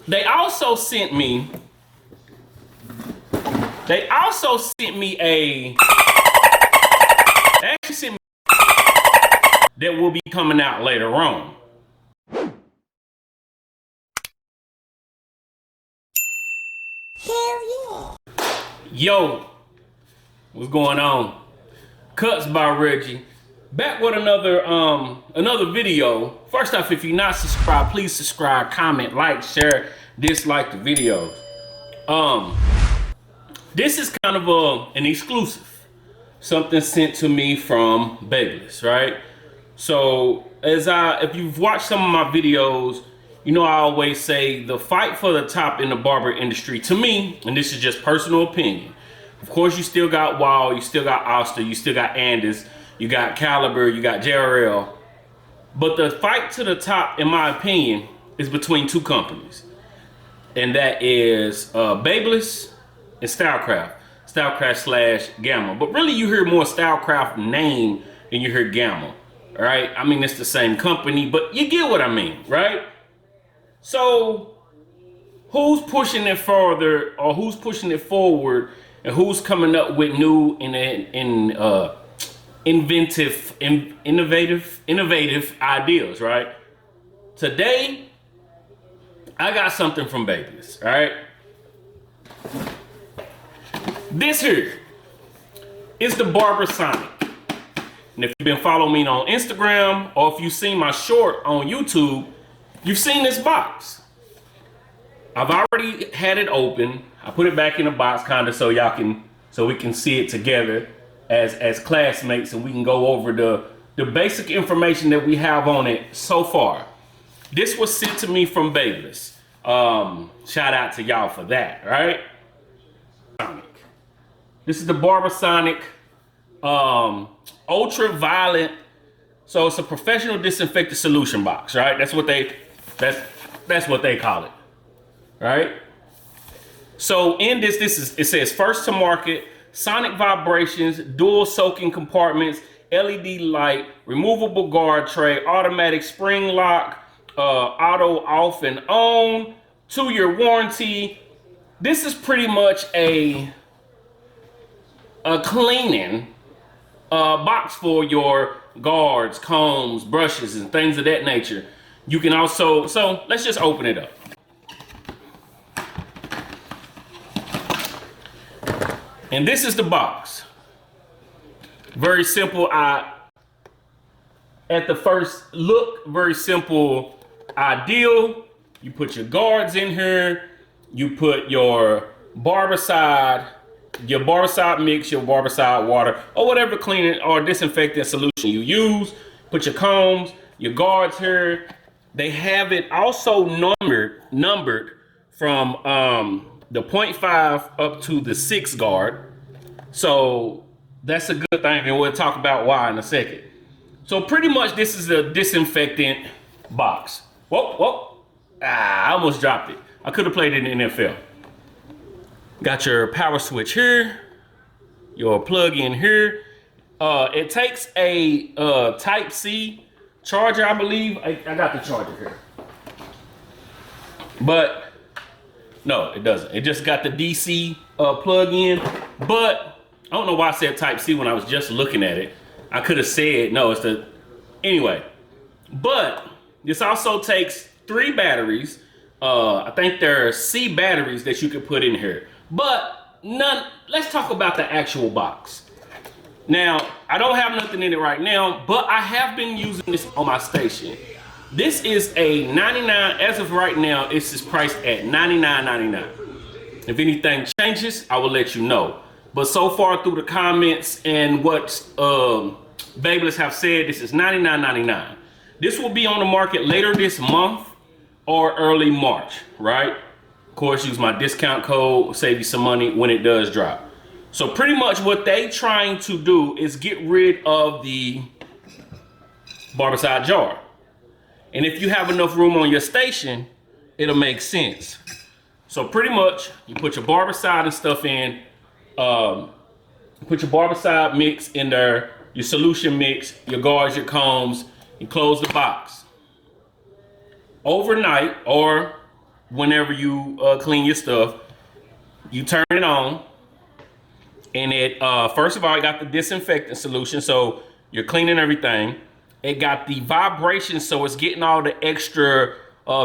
They also sent me a, they actually sent me that will be coming out later on. Hell yeah. Yo, what's going on? Cuts by Reggie. Back with another video. First off, if you're not subscribed, please subscribe, comment, like, share, dislike the videos. This is kind of an exclusive. Something sent to me from Babyliss, right? So if you've watched some of my videos, you know I always say the fight for the top in the barber industry, to me, and this is just personal opinion. Of course, you still got Wall, you still got Oster, you still got Andis, you got Caliber, you got JRL. But the fight to the top, in my opinion, is between two companies. And that is Babyliss and Stylecraft. Stylecraft / Gamma. But really you hear more Stylecraft name than you hear Gamma. Right? I mean, it's the same company, but you get what I mean, right? So who's pushing it further, or who's pushing it forward, and who's coming up with new and innovative ideas, right? Today, I got something from Babyliss, all right? This here is the BARBERSonic. And if you've been following me on Instagram, or if you've seen my short on YouTube, you've seen this box. I've already had it open. I put it back in the box kind of so we can see it together as classmates, and we can go over the basic information that we have on it so far. This was sent to me from Babyliss. Shout out to y'all for that, right? This is the BARBERSonic ultraviolet. So it's a professional disinfectant solution box, right? That's what they call it, right? So in this it says first to market, sonic vibrations, dual soaking compartments, LED light, removable guard tray, automatic spring lock, auto off and on, 2-year warranty. This is pretty much a cleaning box for your guards, combs, brushes, and things of that nature. You can also, so let's just open it up. And this is the box. Very simple. At the first look, very simple ideal. You put your guards in here. You put your barbicide mix, your barbicide water, or whatever cleaning or disinfectant solution you use. Put your combs, your guards here. They have it also numbered from the 0.5 up to the 6 guard. So that's a good thing, and we'll talk about why in a second. So pretty much this is a disinfectant box. Whoa. I almost dropped it. I could have played it in the NFL. Got your power switch here, your plug in here. It takes a type C charger, I believe. I got the charger here. But no, it doesn't. It just got the DC plug in. But I don't know why I said type C when I was just looking at it. I could have said, no, it's the, anyway. But this also takes 3 batteries. I think there are C batteries that you could put in here. But let's talk about the actual box. Now, I don't have nothing in it right now, but I have been using this on my station. This is a $99, as of right now, this is priced at $99.99. If anything changes, I will let you know. But so far through the comments and what Babyliss have said, this is $99.99. This will be on the market later this month or early March, right? Of course, use my discount code, save you some money when it does drop. So pretty much what they trying to do is get rid of the barbicide jar. And if you have enough room on your station, it'll make sense. So pretty much you put your barbicide and stuff in, put your barbicide mix in there, your solution mix, your guards, your combs, and close the box. Overnight or whenever you clean your stuff. You turn it on, and it first of all, it got the disinfectant solution, so you're cleaning everything. It got the vibration, so it's getting all the extra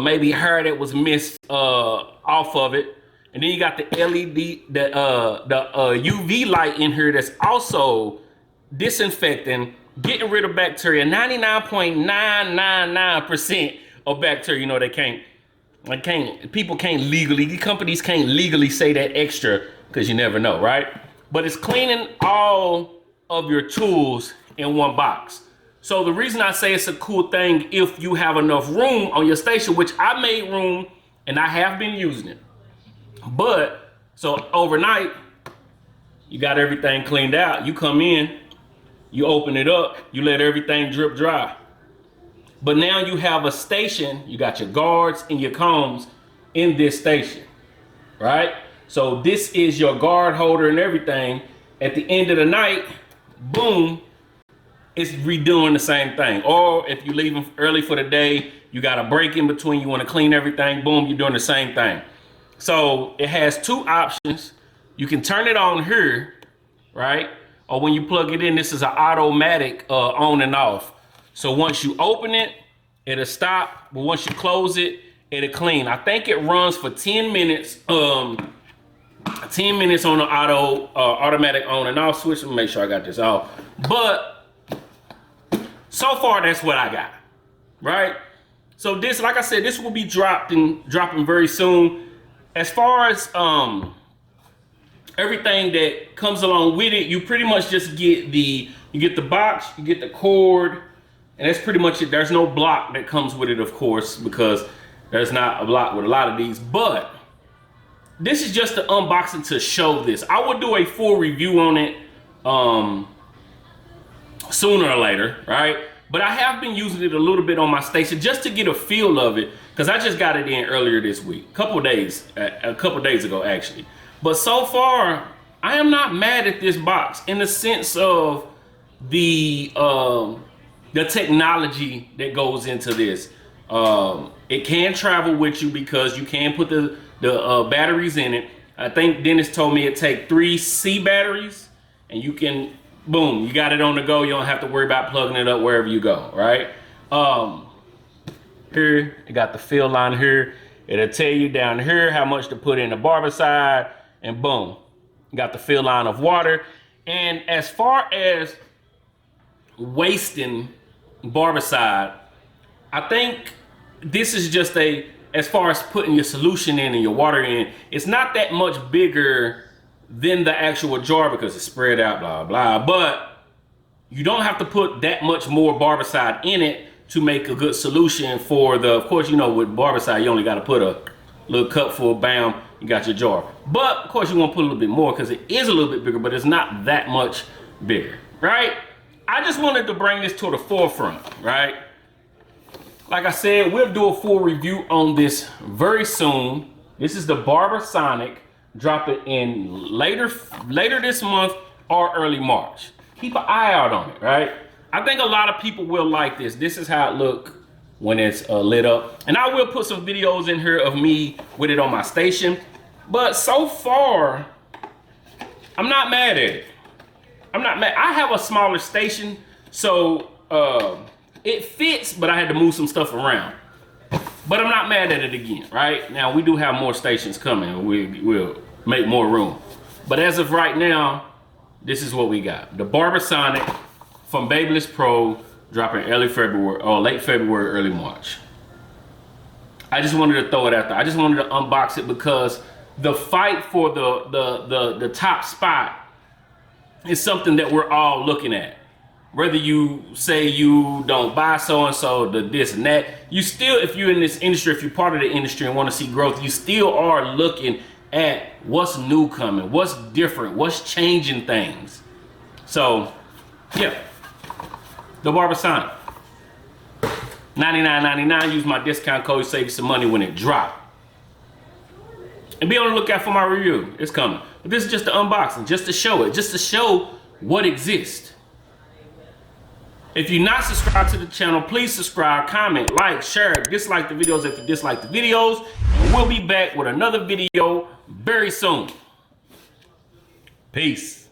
maybe hair that was missed off of it. And then you got the LED, the UV light in here that's also disinfecting, getting rid of bacteria. 99.999% of bacteria. You know, people can't legally, these companies can't legally say that extra because you never know, right? But it's cleaning all of your tools in one box. So the reason I say it's a cool thing, if you have enough room on your station, which I made room and I have been using it. But so overnight, you got everything cleaned out. You come in, you open it up, you let everything drip dry. But now you have a station, you got your guards and your combs in this station, right? So this is your guard holder and everything. At the end of the night, boom, it's redoing the same thing. Or if you leave them early for the day, you got a break in between, you want to clean everything, boom, you're doing the same thing. So it has two options. You can turn it on here, right? Or when you plug it in, this is an automatic on and off. So once you open it, it'll stop. But once you close it, it'll clean. I think it runs for 10 minutes. 10 minutes on the automatic on and off switch. Let me make sure I got this off. But so far, that's what I got, right? So this, like I said, this will be dropping very soon. As far as everything that comes along with it, you pretty much just get the box, you get the cord, and that's pretty much it. There's no block that comes with it, of course, because there's not a block with a lot of these. But this is just the unboxing to show this. I will do a full review on it sooner or later, right? But I have been using it a little bit on my station just to get a feel of it, because I just got it in earlier this week, a couple days ago actually. But so far, I am not mad at this box in the sense of the technology that goes into this. It can travel with you because you can put the batteries in it. I think Dennis told me it take 3 C batteries, and you can, boom, you got it on the go. You don't have to worry about plugging it up wherever you go, right? Here, you got the fill line here. It'll tell you down here how much to put in the barbicide, and boom, you got the fill line of water. And as far as wasting barbicide, I think this is just as far as putting your solution in and your water in, it's not that much bigger than the actual jar because it's spread out, blah, blah. But you don't have to put that much more barbicide in it to make a good solution for of course, you know, with barbicide, you only got to put a little cup full, bam, you got your jar. But of course, you want to put a little bit more because it is a little bit bigger, but it's not that much bigger, right? I just wanted to bring this to the forefront, right? Like I said, we'll do a full review on this very soon. This is the BARBERSonic. Drop it in later this month or early March. Keep an eye out on it, right? I think a lot of people will like this. This is how it look when it's lit up. And I will put some videos in here of me with it on my station. But so far, I'm not mad at it. I'm not mad. I have a smaller station, so it fits, but I had to move some stuff around. But I'm not mad at it again, right? Now, we do have more stations coming. We'll make more room. But as of right now, this is what we got. The BARBERSonic from Babyliss Pro, dropping early February, or late February, early March. I just wanted to throw it out there. I just wanted to unbox it because the fight for the top spot is something that we're all looking at. Whether you say you don't buy so-and-so, the this and that, you still, if you're in this industry, if you're part of the industry and want to see growth, you still are looking at what's new coming, what's different, what's changing things. So, yeah, the BARBERSonic. $99.99, use my discount code, save you some money when it drops. And be on the lookout for my review, it's coming. But this is just the unboxing, just to show it, just to show what exists. If you're not subscribed to the channel, please subscribe, comment, like, share, dislike the videos if you dislike the videos. And we'll be back with another video very soon. Peace.